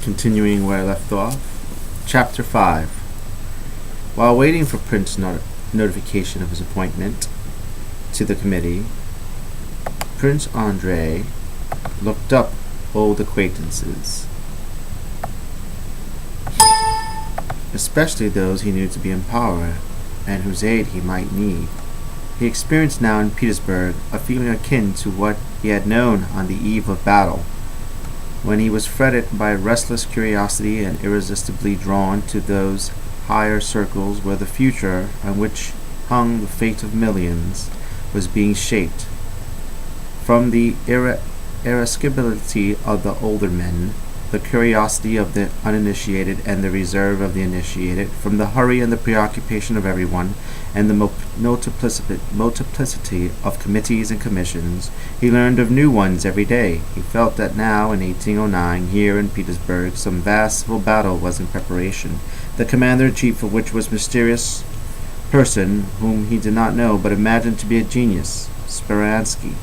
Continuing where I left off. Chapter 5. While waiting for Prince's notification of his appointment to the committee, Prince Andrei looked up old acquaintances, especially those he knew to be in power and whose aid he might need. He experienced now in Petersburg a feeling akin to what he had known on the eve of battle, when he was fretted by restless curiosity and irresistibly drawn to those higher circles where the future on which hung the fate of millions was being shaped. From the irascibility of the older men, the curiosity of the uninitiated and the reserve of the initiated, from the hurry and the preoccupation of everyone, and the multiplicity of committees and commissions, he learned of new ones every day. He felt that now, in 1809, here in Petersburg, some vast civil battle was in preparation, the commander-in-chief of which was a mysterious person whom he did not know but imagined to be a genius, Speransky.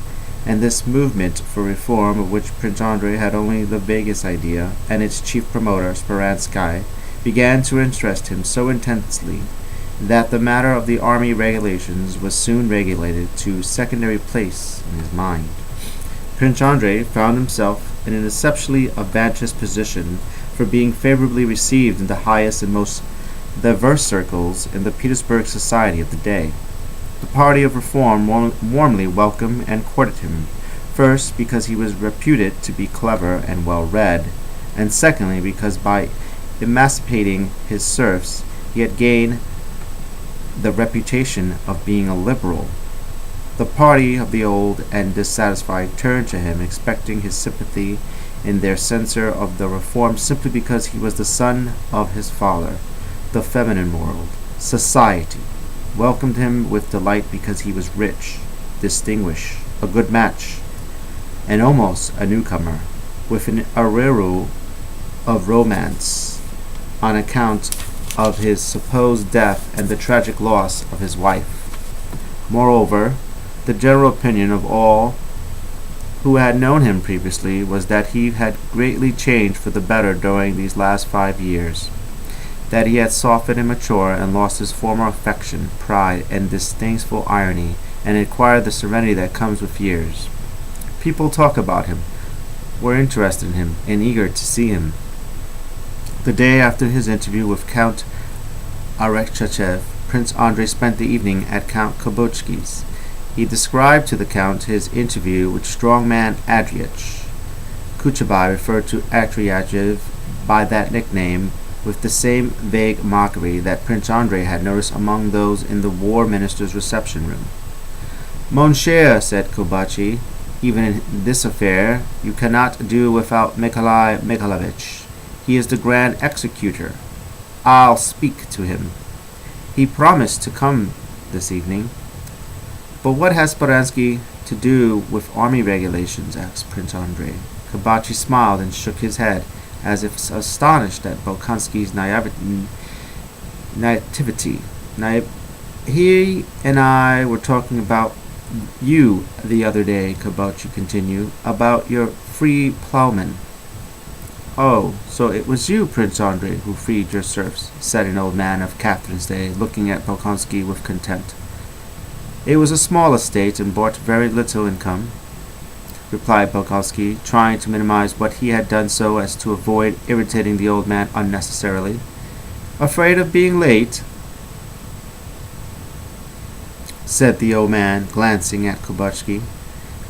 And this movement for reform, of which Prince Andrei had only the vaguest idea, and its chief promoter, Speransky, began to interest him so intensely that the matter of the army regulations was soon regulated to secondary place in his mind. Prince Andrei found himself in an exceptionally advantageous position for being favorably received in the highest and most diverse circles in the Petersburg society of the day. The party of reform warmly welcomed and courted him, first because he was reputed to be clever and well-read, and secondly because by emancipating his serfs he had gained the reputation of being a liberal. The party of the old and dissatisfied turned to him, expecting his sympathy in their censure of the reform simply because he was the son of his father. The feminine world, society, welcomed him with delight because he was rich, distinguished, a good match, and almost a newcomer, with an aureole of romance on account of his supposed death and the tragic loss of his wife. Moreover, the general opinion of all who had known him previously was that he had greatly changed for the better during these last 5 years, that he had softened and matured and lost his former affection, pride, and disdainful irony, and acquired the serenity that comes with years. People talk about him, were interested in him, and eager to see him. The day after his interview with Count Arakcheyev, Prince Andrei spent the evening at Count Kobochky's. He described to the Count his interview with strongman Andriych. Kuchabay referred to Andriych by that nickname with the same vague mockery that Prince Andrei had noticed among those in the war minister's reception room. "Mon cher," said Kobachi, "even in this affair you cannot do without Nikolai Mikhailovich. He is the grand executor. I'll speak to him. He promised to come this evening." "But what has Speransky to do with army regulations?" asked Prince Andrei. Kobachi smiled and shook his head, as if astonished at Bolkonsky's naivety. "He and I were talking about you the other day," Kobachi continued, "about your free plowmen." "Oh, so it was you, Prince Andrei, who freed your serfs," said an old man of Catherine's day, looking at Bolkonsky with contempt. "It was a small estate and brought very little income," replied Bolkonsky, trying to minimize what he had done so as to avoid irritating the old man unnecessarily. "Afraid of being late?" said the old man, glancing at Kobachi.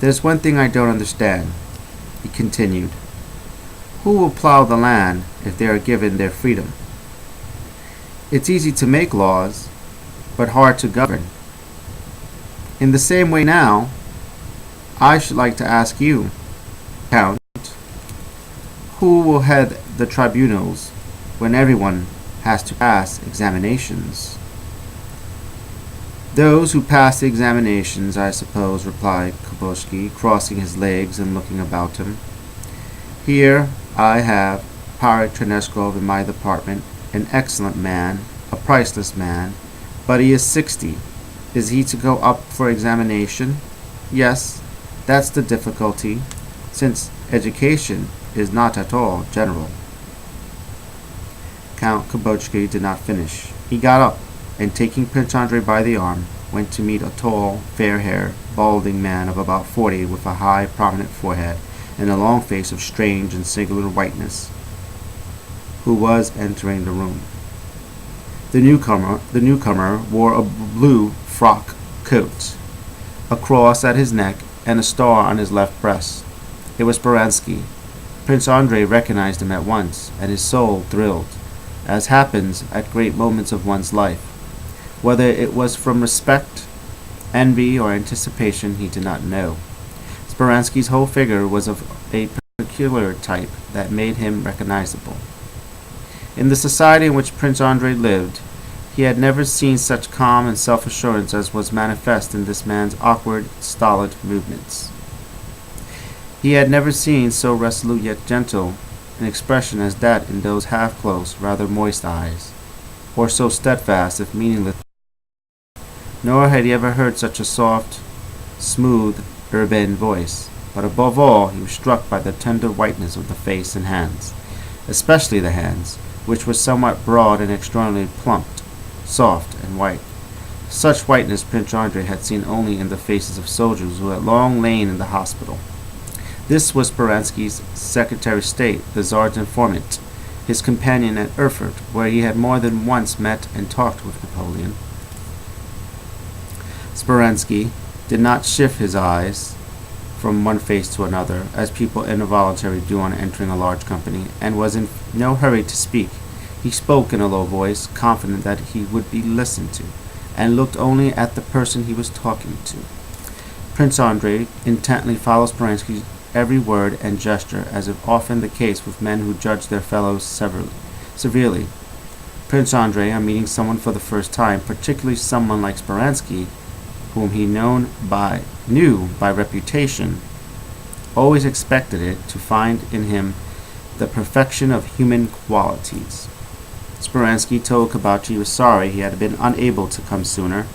"There's one thing I don't understand," he continued. "Who will plow the land if they are given their freedom? It's easy to make laws, but hard to govern. In the same way now, I should like to ask you, Count, who will head the tribunals when everyone has to pass examinations?" "Those who pass the examinations, I suppose," replied Kobochky, crossing his legs and looking about him. "Here I have Paratreneskov in my department, an excellent man, a priceless man, but he is 60. Is he to go up for examination? Yes, that's the difficulty, since education is not at all general." Count Kibochki did not finish. He got up, and taking Prince Andrei by the arm, went to meet a tall, fair-haired, balding man of about 40 with a high, prominent forehead and a long face of strange and singular whiteness, who was entering the room. The newcomer wore a blue frock coat, a cross at his neck, and a star on his left breast. It was Speransky. Prince Andrei recognized him at once, and his soul thrilled, as happens at great moments of one's life. Whether it was from respect, envy, or anticipation, he did not know. Speransky's whole figure was of a peculiar type that made him recognizable. In the society in which Prince Andrei lived, he had never seen such calm and self-assurance as was manifest in this man's awkward, stolid movements. He had never seen so resolute yet gentle an expression as that in those half-closed, rather moist eyes, or so steadfast, if meaningless. Nor had he ever heard such a soft, smooth, urbane voice. But above all, he was struck by the tender whiteness of the face and hands, especially the hands, which were somewhat broad and extraordinarily plump, soft, and white. Such whiteness Prince Andrei had seen only in the faces of soldiers who had long lain in the hospital. This was Speransky's Secretary of State, the Tsar's informant, his companion at Erfurt, where he had more than once met and talked with Napoleon. Speransky did not shift his eyes from one face to another, as people involuntarily do on entering a large company, and was in no hurry to speak. He spoke in a low voice, confident that he would be listened to, and looked only at the person he was talking to. Prince Andrei intently followed Speransky's every word and gesture, as is often the case with men who judge their fellows severely. Prince Andrei, on meeting someone for the first time, particularly someone like Speransky, whom he knew by reputation, always expected it to find in him the perfection of human qualities. Speransky told Kibochki he was sorry he had been unable to come sooner,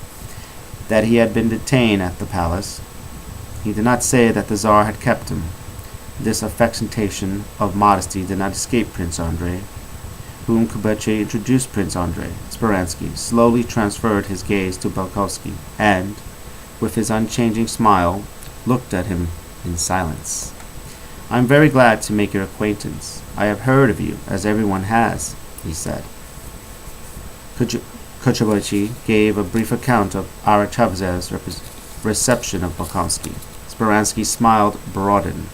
that he had been detained at the palace. He did not say that the Tsar had kept him. This affectation of modesty did not escape Prince Andrei, whom Kibochki introduced Prince Andrei. Speransky slowly transferred his gaze to Bolkowski, and, with his unchanging smile, looked at him in silence. "I am very glad to make your acquaintance. I have heard of you, as everyone has," he said. Kibochki gave a brief account of Arachevzev's reception of Bolkowski. Speransky smiled, broadened.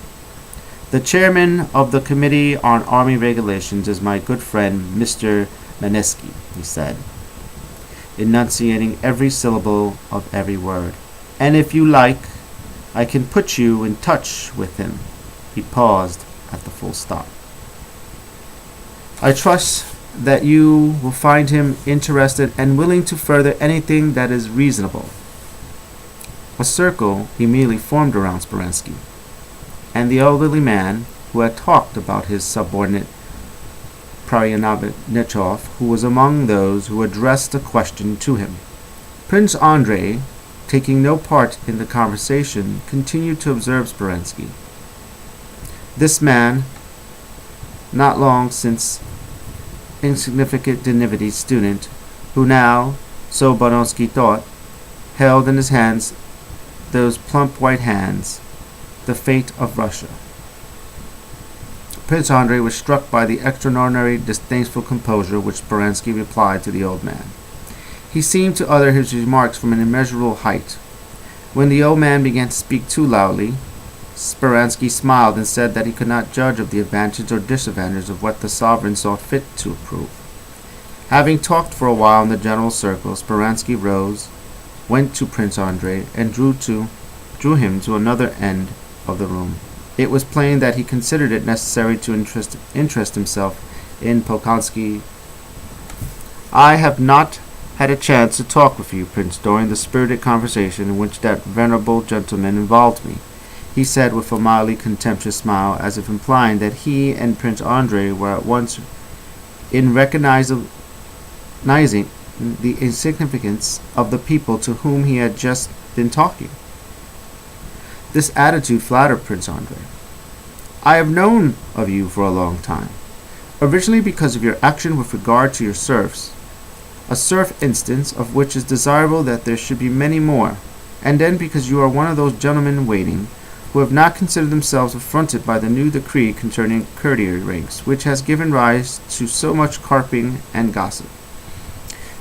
"The chairman of the Committee on Army Regulations is my good friend Mr. Manesky," he said, enunciating every syllable of every word. "And if you like, I can put you in touch with him." He paused at the full stop. "I trust that you will find him interested and willing to further anything that is reasonable." A circle immediately formed around Speransky, and the elderly man, who had talked about his subordinate Pryanabitnikov, who was among those who addressed a question to him. Prince Andrei, taking no part in the conversation, continued to observe Speransky. This man, not long since insignificant divinity student, who now, so Bolkowski thought, held in his hands, those plump white hands, the fate of Russia. Prince Andrei was struck by the extraordinary disdainful composure which Speransky replied to the old man. He seemed to utter his remarks from an immeasurable height. When the old man began to speak too loudly, Speransky smiled and said that he could not judge of the advantage or disadvantage of what the sovereign saw fit to approve. Having talked for a while in the general circle, Speransky rose, went to Prince Andrei, and drew him to another end of the room. It was plain that he considered it necessary to interest himself in Bolkowski. "I have not had a chance to talk with you, Prince, during the spirited conversation in which that venerable gentleman involved me," he said with a mildly contemptuous smile, as if implying that he and Prince Andrei were at once in recognizing the insignificance of the people to whom he had just been talking. This attitude flattered Prince Andrei. "I have known of you for a long time. Originally because of your action with regard to your serfs, a serf instance of which is desirable that there should be many more, and then because you are one of those gentlemen in waiting who have not considered themselves affronted by the new decree concerning courtier ranks, which has given rise to so much carping and gossip.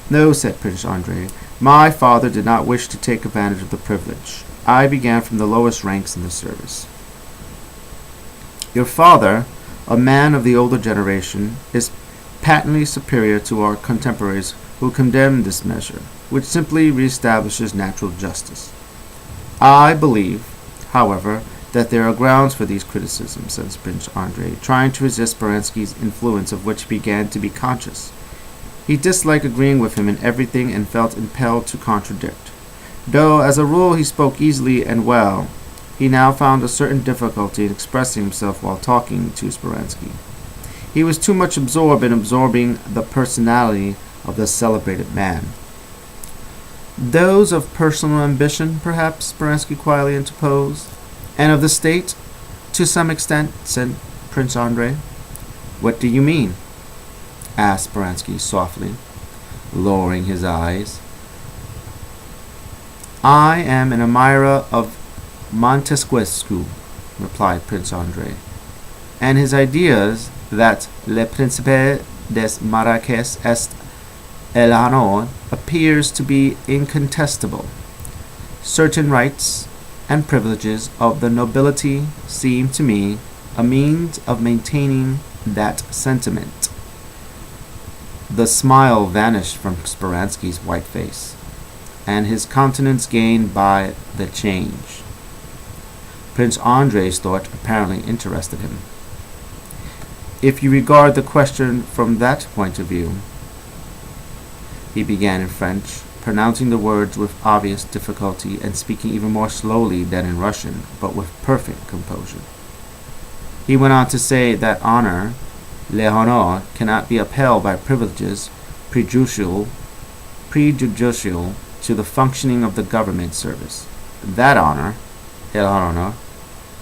No, said Prince Andrei, my father did not wish to take advantage of the privilege. I began from the lowest ranks in the service. Your father, a man of the older generation, is patently superior to our contemporaries who condemn this measure, which simply reestablishes natural justice. I believe, however, that there are grounds for these criticisms, said Prince Andrei, trying to resist Speransky's influence of which he began to be conscious. He disliked agreeing with him in everything and felt impelled to contradict. Though, as a rule, he spoke easily and well, he now found a certain difficulty in expressing himself while talking to Speransky. He was too much absorbed in absorbing the personality of the celebrated man. Those of personal ambition, perhaps, Speransky quietly interposed, and of the state, to some extent, said Prince Andrei. What do you mean? Asked Speransky softly, lowering his eyes. I am an admirer of Montesquieu, replied Prince Andrei, and his ideas that Le Principe des Marqués est el honor appears to be incontestable. Certain rights and privileges of the nobility seem to me a means of maintaining that sentiment. The smile vanished from Speransky's white face, and his countenance gained by the change. Prince Andrei's thought apparently interested him. If you regard the question from that point of view, he began in French, pronouncing the words with obvious difficulty and speaking even more slowly than in Russian, but with perfect composure. He went on to say that honor, l'honneur, cannot be upheld by privileges prejudicial to the functioning of the government service. That honor, l'honneur,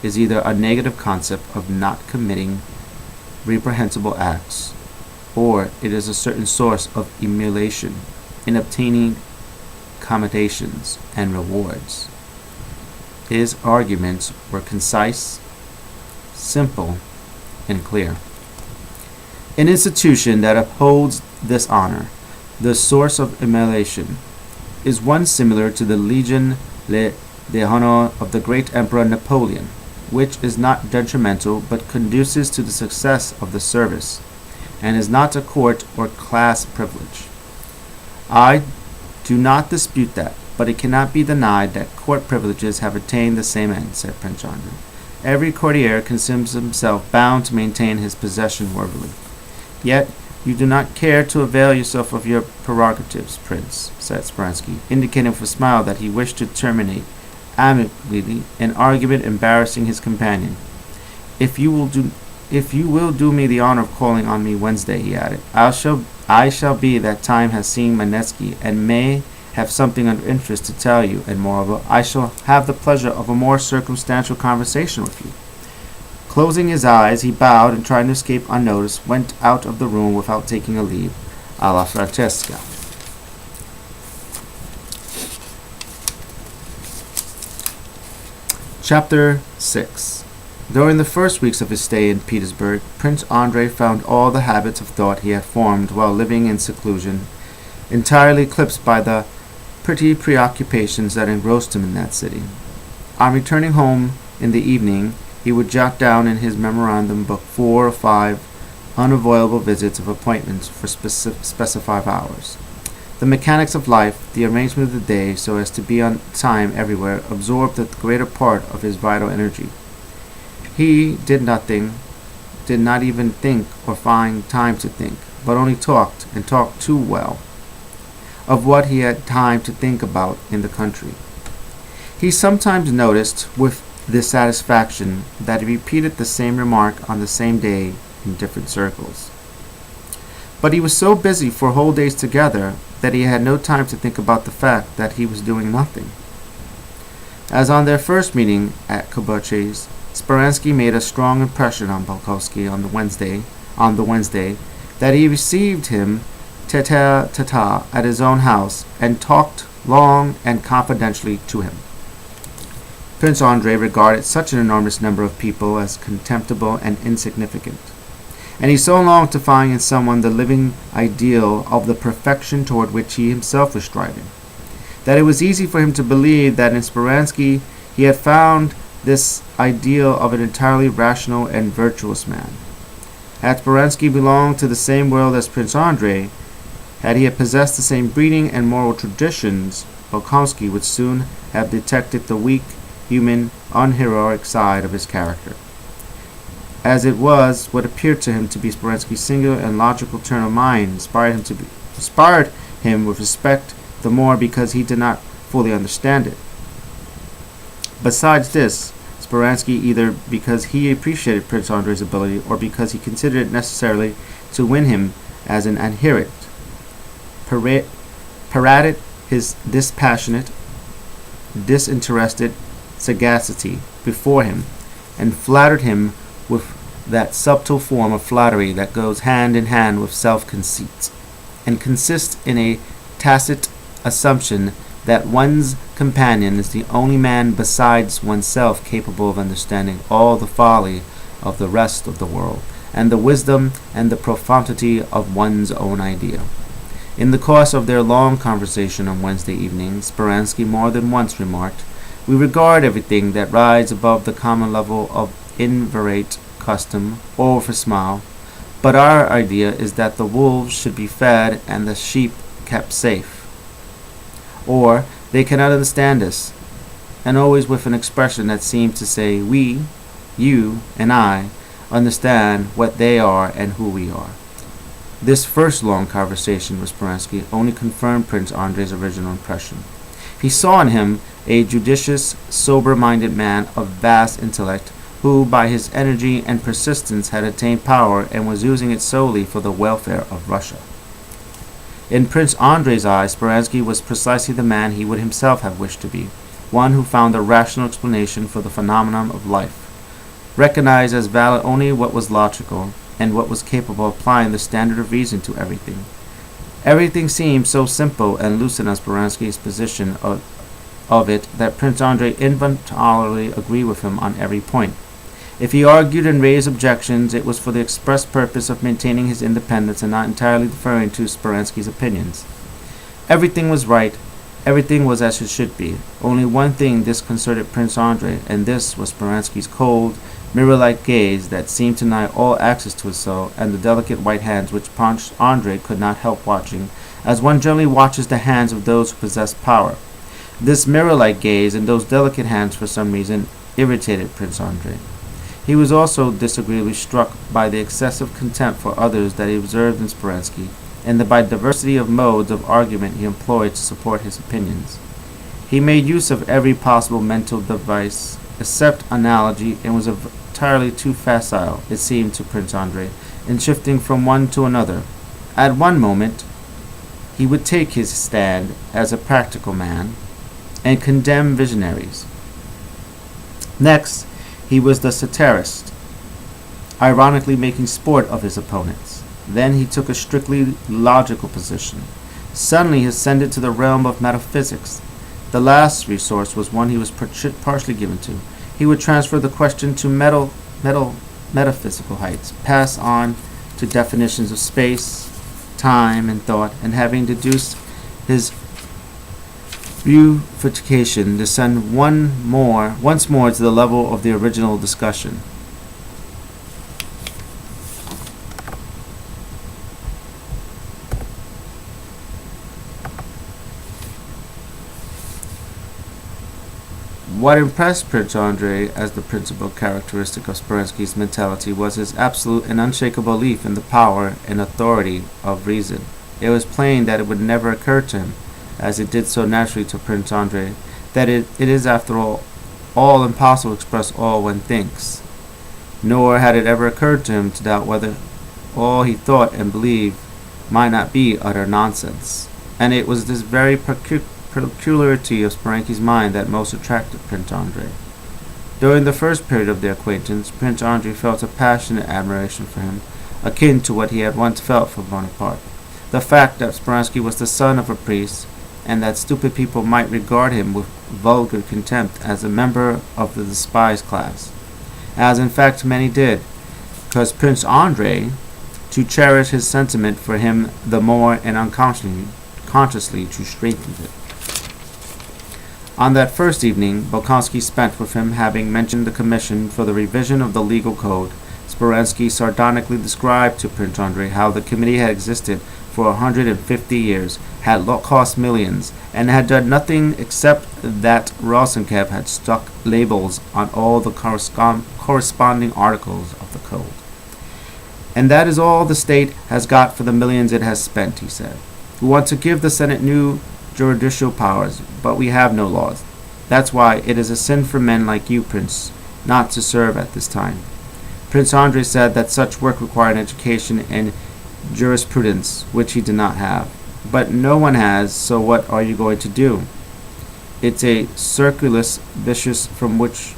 is either a negative concept of not committing reprehensible acts, or it is a certain source of emulation in obtaining commendations and rewards. His arguments were concise, simple, and clear. An institution that upholds this honor, the source of emulation, is one similar to the Legion d'honneur of the great Emperor Napoleon, which is not detrimental but conduces to the success of the service, and is not a court or class privilege. I do not dispute that, but it cannot be denied that court privileges have attained the same end, said Prince Andrei. Every courtier considers himself bound to maintain his possession worthily. Yet you do not care to avail yourself of your prerogatives, Prince, said Speransky, indicating with a smile that he wished to terminate amicably an argument embarrassing his companion. If you will do me the honor of calling on me Wednesday, he added, I shall be that time has seen Manetsky, and may have something of interest to tell you, and moreover, I shall have the pleasure of a more circumstantial conversation with you. Closing his eyes, he bowed, and trying to escape unnoticed, went out of the room without taking a leave, a la Francesca. Chapter 6. During the first weeks of his stay in Petersburg, Prince Andrei found all the habits of thought he had formed while living in seclusion entirely eclipsed by the pretty preoccupations that engrossed him in that city. On returning home in the evening, he would jot down in his memorandum book 4 or 5 unavoidable visits of appointments for specified hours. The mechanics of life, the arrangement of the day so as to be on time everywhere, absorbed the greater part of his vital energy. He did nothing, did not even think or find time to think, but only talked, and talked too well, of what he had time to think about in the country. He sometimes noticed with dissatisfaction that he repeated the same remark on the same day in different circles. But he was so busy for whole days together that he had no time to think about the fact that he was doing nothing. As on their first meeting at Kobuche's, Speransky made a strong impression on Bolkowsky on the Wednesday, on the Wednesday that he received him tete-a-tete at his own house and talked long and confidentially to him. Prince Andrei regarded such an enormous number of people as contemptible and insignificant, and he so longed to find in someone the living ideal of the perfection toward which he himself was striving, that it was easy for him to believe that in Speransky he had found this ideal of an entirely rational and virtuous man. Had Speransky belonged to the same world as Prince Andrei, had he possessed the same breeding and moral traditions, Bolkonsky would soon have detected the weak, human, unheroic side of his character. As it was, what appeared to him to be Speransky's singular and logical turn of mind inspired him with respect the more because he did not fully understand it. Besides this, Speransky, either because he appreciated Prince Andrei's ability or because he considered it necessary to win him as an adherent, paraded his dispassionate, disinterested sagacity before him, and flattered him with that subtle form of flattery that goes hand in hand with self-conceit, and consists in a tacit assumption that one's companion is the only man besides oneself capable of understanding all the folly of the rest of the world, and the wisdom and the profundity of one's own idea. In the course of their long conversation on Wednesday evening, Speransky more than once remarked, "We regard everything that rides above the common level of inverate custom or with a smile, but our idea is that the wolves should be fed and the sheep kept safe. Or they cannot understand us," and always with an expression that seemed to say, "We, you, and I, understand what they are and who we are." This first long conversation with Speransky only confirmed Prince Andrei's original impression. He saw in him a judicious, sober-minded man of vast intellect, who by his energy and persistence had attained power and was using it solely for the welfare of Russia. In Prince Andrei's eyes, Speransky was precisely the man he would himself have wished to be, one who found a rational explanation for the phenomenon of life, recognized as valid only what was logical, and what was capable of applying the standard of reason to everything. Everything seemed so simple and lucid on Speransky's position of it that Prince Andrei involuntarily agreed with him on every point. If he argued and raised objections, it was for the express purpose of maintaining his independence and not entirely deferring to Speransky's opinions. Everything was right, everything was as it should be. Only one thing disconcerted Prince Andrei, and this was Speransky's cold, mirror-like gaze that seemed to deny all access to his soul, and the delicate white hands which Prince Andrei could not help watching, as one generally watches the hands of those who possess power. This mirror-like gaze and those delicate hands, for some reason, irritated Prince Andrei. He was also disagreeably struck by the excessive contempt for others that he observed in Speransky, and by the diversity of modes of argument he employed to support his opinions. He made use of every possible mental device, except analogy, and was entirely too facile, it seemed to Prince Andrei, in shifting from one to another. At one moment, he would take his stand as a practical man, and condemn visionaries. Next, he was the satirist, ironically making sport of his opponents. Then he took a strictly logical position. Suddenly he ascended to the realm of metaphysics. The last resource was one he was partially given to. He would transfer the question to metaphysical heights, pass on to definitions of space, time, and thought, and having deduced his refutation, descend once more to the level of the original discussion. What impressed Prince Andrei as the principal characteristic of Speransky's mentality was his absolute and unshakable belief in the power and authority of reason. It was plain that it would never occur to him, as it did so naturally to Prince Andrei, that it is after all impossible to express all one thinks. Nor had it ever occurred to him to doubt whether all he thought and believed might not be utter nonsense. And it was this very peculiarity of Speransky's mind that most attracted Prince Andrei. During the first period of their acquaintance, Prince Andrei felt a passionate admiration for him, akin to what he had once felt for Bonaparte. The fact that Speransky was the son of a priest, and that stupid people might regard him with vulgar contempt as a member of the despised class, as in fact many did, caused Prince Andrei to cherish his sentiment for him the more and unconsciously to strengthen it. On that first evening, Bolkonsky spent with him, having mentioned the commission for the revision of the legal code. Speransky sardonically described to Prince Andrei how the committee had existed for 150 years, had cost millions, and had done nothing except that Rosenkev had stuck labels on all the corresponding articles of the code. And that is all the state has got for the millions it has spent, he said. We want to give the Senate new judicial powers, but we have no laws. That's why it is a sin for men like you, Prince, not to serve at this time. Prince Andrei said that such work required education in jurisprudence, which he did not have. But no one has, so what are you going to do? It's a circulus vicious from which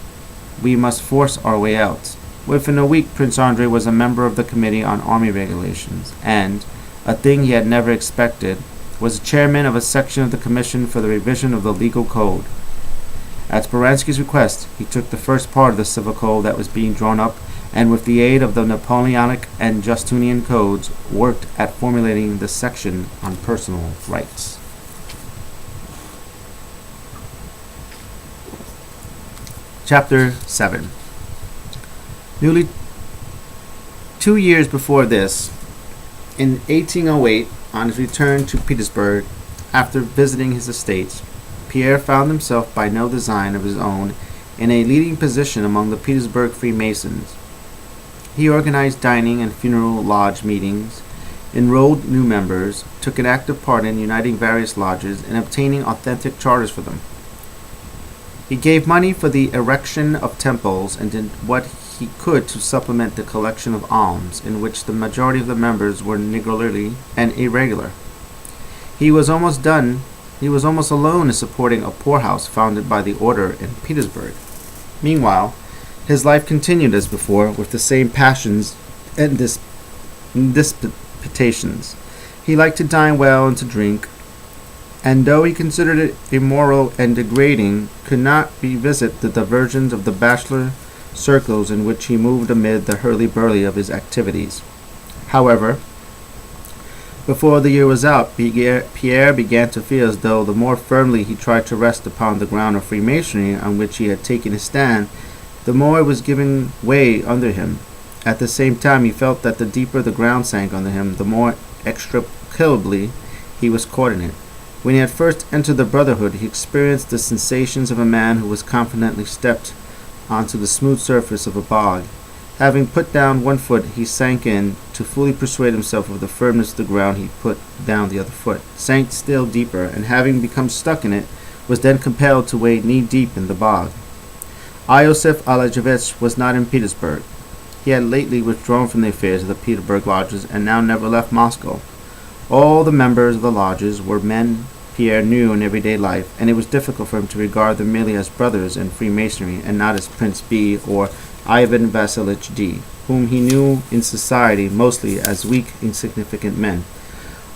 we must force our way out. Within a week, Prince Andrei was a member of the Committee on Army Regulations, and, a thing he had never expected, was chairman of a section of the Commission for the Revision of the Legal Code. At Speransky's request, he took the first part of the civil code that was being drawn up, and with the aid of the Napoleonic and Justinian codes, worked at formulating the section on personal rights. Chapter 7. Nearly 2 years before this, in 1808, on his return to Petersburg after visiting his estates, Pierre found himself by no design of his own in a leading position among the Petersburg Freemasons. He organized dining and funeral lodge meetings, enrolled new members, took an active part in uniting various lodges and obtaining authentic charters for them. He gave money for the erection of temples and did what he could to supplement the collection of alms, in which the majority of the members were niggardly and irregular. He was almost alone in supporting a poorhouse founded by the order in Petersburg. Meanwhile, his life continued as before, with the same passions and disputations. He liked to dine well and to drink, and though he considered it immoral and degrading, could not revisit the diversions of the bachelor circles in which he moved amid the hurly-burly of his activities. However, before the year was out, Pierre began to feel as though the more firmly he tried to rest upon the ground of Freemasonry on which he had taken his stand, the more it was giving way under him. At the same time, he felt that the deeper the ground sank under him, the more extricably he was caught in it. When he had first entered the Brotherhood, he experienced the sensations of a man who was confidently stepped onto the smooth surface of a bog. Having put down one foot, he sank in to fully persuade himself of the firmness of the ground. He put down the other foot, sank still deeper, and having become stuck in it, was then compelled to wade knee-deep in the bog. Iosif Alajevich was not in Petersburg. He had lately withdrawn from the affairs of the Petersburg lodges, and now never left Moscow. All the members of the lodges were men Pierre knew in everyday life, and it was difficult for him to regard them merely as brothers in Freemasonry, and not as Prince B. or Ivan Vasilich D., whom he knew in society mostly as weak, insignificant men.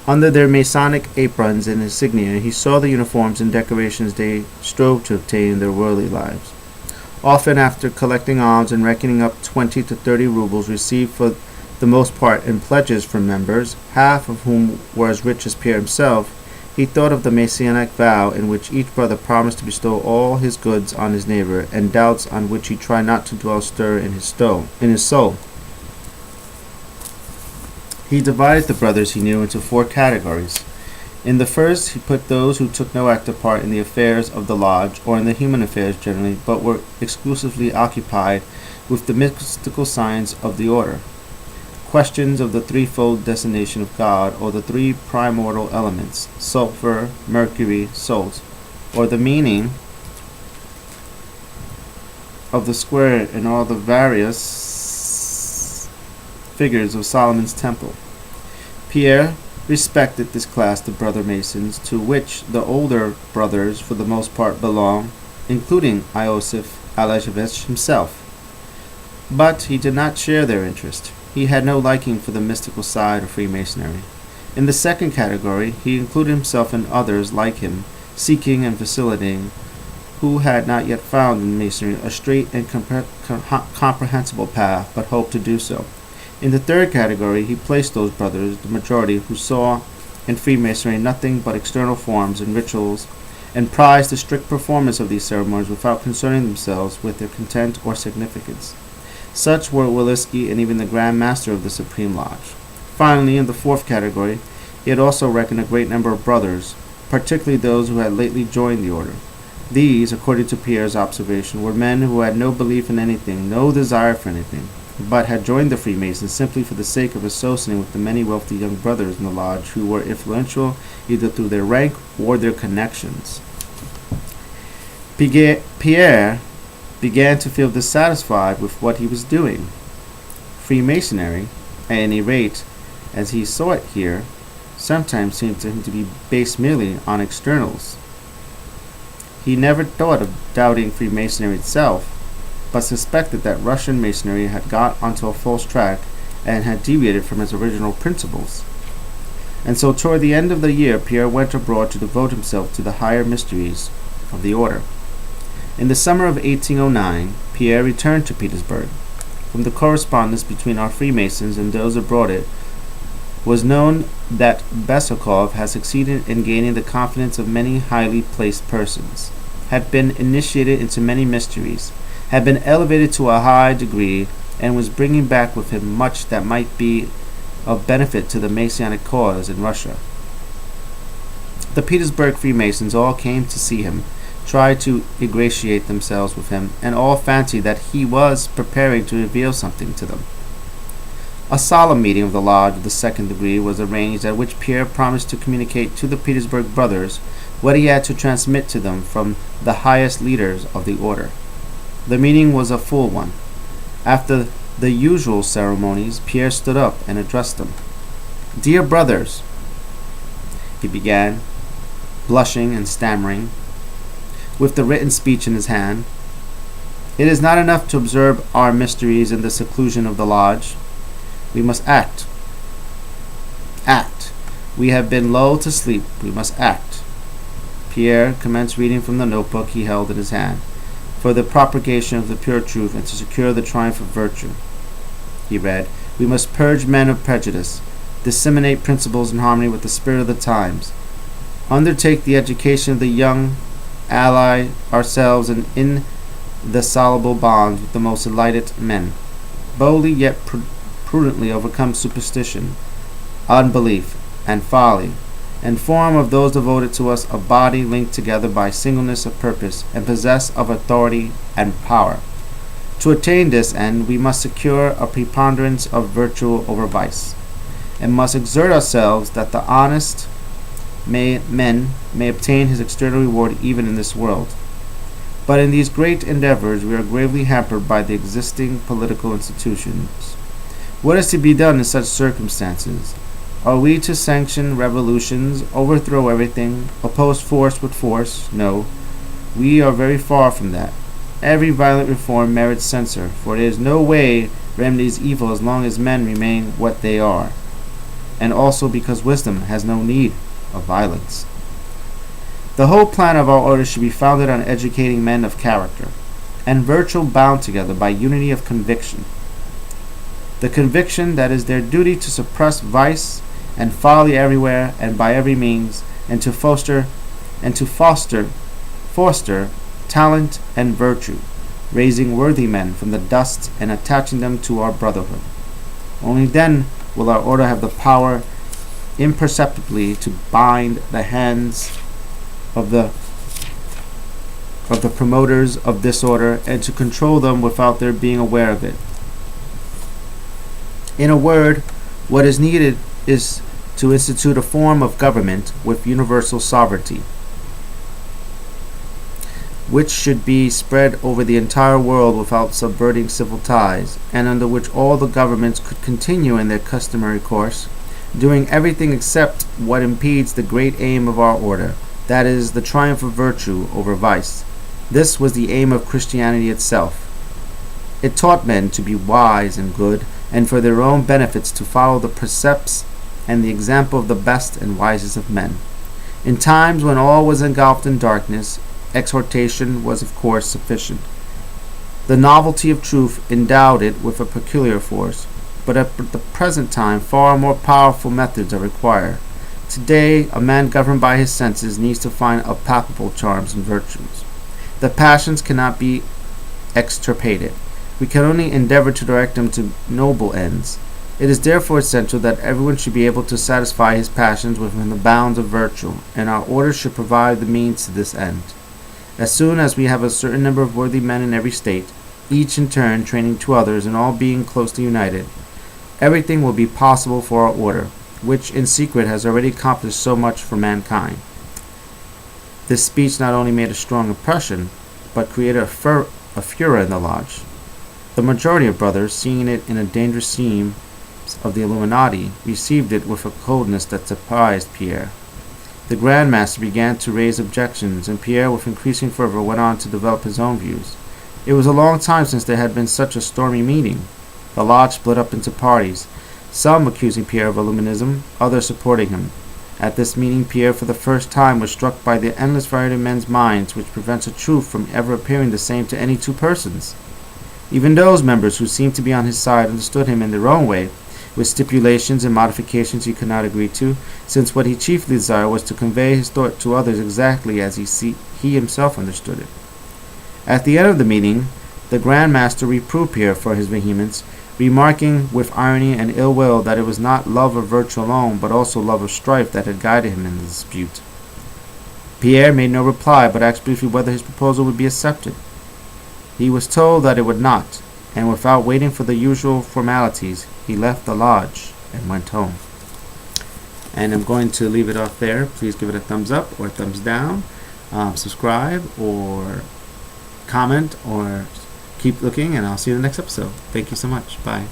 Under their Masonic aprons and insignia, he saw the uniforms and decorations they strove to obtain in their worldly lives. Often, after collecting alms and reckoning up 20 to 30 rubles received for the most part in pledges from members, half of whom were as rich as Pierre himself, he thought of the Masonic vow in which each brother promised to bestow all his goods on his neighbor, and doubts on which he tried not to dwell stir in his soul. He divided the brothers he knew into 4 categories. In the first, he put those who took no active part in the affairs of the lodge, or in the human affairs generally, but were exclusively occupied with the mystical science of the order, questions of the threefold destination of God, or the 3 primordial elements, sulfur, mercury, salt, or the meaning of the square and all the various figures of Solomon's temple. Pierre respected this class of brother Masons, to which the older brothers for the most part belonged, including Iosif Alajevich himself. But he did not share their interest. he had no liking for the mystical side of Freemasonry. In the second category, he included himself and others like him, seeking and facilitating, who had not yet found in Masonry a straight and comprehensible path, but hoped to do so. In the third category, he placed those brothers, the majority, who saw in Freemasonry nothing but external forms and rituals, and prized the strict performance of these ceremonies without concerning themselves with their content or significance. Such were Willisky and even the Grand Master of the Supreme Lodge. Finally, in the fourth category, he had also reckoned a great number of brothers, particularly those who had lately joined the order. These, according to Pierre's observation, were men who had no belief in anything, no desire for anything, but had joined the Freemasons simply for the sake of associating with the many wealthy young brothers in the lodge who were influential either through their rank or their connections. Pierre began to feel dissatisfied with what he was doing. Freemasonry, at any rate, as he saw it here, sometimes seemed to him to be based merely on externals. He never thought of doubting Freemasonry itself, but suspected that Russian Masonry had got onto a false track and had deviated from its original principles. And so toward the end of the year, Pierre went abroad to devote himself to the higher mysteries of the order. In the summer of 1809, Pierre returned to Petersburg. From the correspondence between our Freemasons and those abroad it was known that Besakov had succeeded in gaining the confidence of many highly placed persons, had been initiated into many mysteries, had been elevated to a high degree, and was bringing back with him much that might be of benefit to the Masonic cause in Russia. The Petersburg Freemasons all came to see him, tried to ingratiate themselves with him, and all fancied that he was preparing to reveal something to them. A solemn meeting of the Lodge of the Second Degree was arranged, at which Pierre promised to communicate to the Petersburg brothers what he had to transmit to them from the highest leaders of the order. The meeting was a full one. After the usual ceremonies, Pierre stood up and addressed them. "Dear brothers," he began, blushing and stammering, with the written speech in his hand, "it is not enough to observe our mysteries in the seclusion of the lodge. We must act. Act. We have been lulled to sleep. We must act." Pierre commenced reading from the notebook he held in his hand. "For the propagation of the pure truth and to secure the triumph of virtue," he read, "we must purge men of prejudice, disseminate principles in harmony with the spirit of the times, undertake the education of the young, ally ourselves in indissoluble bonds with the most enlightened men, boldly yet prudently overcome superstition, unbelief, and folly, and form of those devoted to us a body linked together by singleness of purpose and possessed of authority and power. To attain this end, we must secure a preponderance of virtue over vice, and must exert ourselves that the honest man may obtain his external reward even in this world. But in these great endeavors we are gravely hampered by the existing political institutions. What is to be done in such circumstances? Are we to sanction revolutions, overthrow everything, oppose force with force? No, we are very far from that. Every violent reform merits censure, for it is no way remedies evil as long as men remain what they are, and also because wisdom has no need of violence. The whole plan of our order should be founded on educating men of character and virtue bound together by unity of conviction. The conviction that it is their duty to suppress vice and folly everywhere and by every means, and to foster talent and virtue, raising worthy men from the dust and attaching them to our brotherhood. Only then will our order have the power imperceptibly to bind the hands of the promoters of disorder and to control them without their being aware of it. In a word, what is needed is to institute a form of government with universal sovereignty, which should be spread over the entire world without subverting civil ties, and under which all the governments could continue in their customary course, doing everything except what impedes the great aim of our order, that is, the triumph of virtue over vice. This was the aim of Christianity itself. It taught men to be wise and good, and for their own benefits to follow the precepts and the example of the best and wisest of men. In times when all was engulfed in darkness, exhortation was of course sufficient. The novelty of truth endowed it with a peculiar force, but at the present time far more powerful methods are required. Today, a man governed by his senses needs to find palpable charms and virtues. The passions cannot be extirpated. We can only endeavor to direct them to noble ends. It is therefore essential that everyone should be able to satisfy his passions within the bounds of virtue, and our orders should provide the means to this end. As soon as we have a certain number of worthy men in every state, each in turn training to others and all being closely united, everything will be possible for our order, which in secret has already accomplished so much for mankind. This speech not only made a strong impression, but created a furor in the lodge. The majority of brothers, seeing it in a dangerous scheme of the Illuminati, received it with a coldness that surprised Pierre. The Grand Master began to raise objections, and Pierre, with increasing fervor, went on to develop his own views. It was a long time since there had been such a stormy meeting. The lodge split up into parties, some accusing Pierre of Illuminism, others supporting him. At this meeting, Pierre for the first time was struck by the endless variety of men's minds, which prevents a truth from ever appearing the same to any two persons. Even those members who seemed to be on his side understood him in their own way, with stipulations and modifications he could not agree to, since what he chiefly desired was to convey his thought to others exactly as he himself understood it. At the end of the meeting, the Grand Master reproved Pierre for his vehemence, remarking with irony and ill will that it was not love of virtue alone, but also love of strife that had guided him in the dispute. Pierre made no reply, but asked briefly whether his proposal would be accepted. He was told that it would not, and without waiting for the usual formalities, he left the lodge and went home. And I'm going to leave it off there. Please give it a thumbs up or a thumbs down. Subscribe or comment or keep looking, and I'll see you in the next episode. Thank you so much. Bye.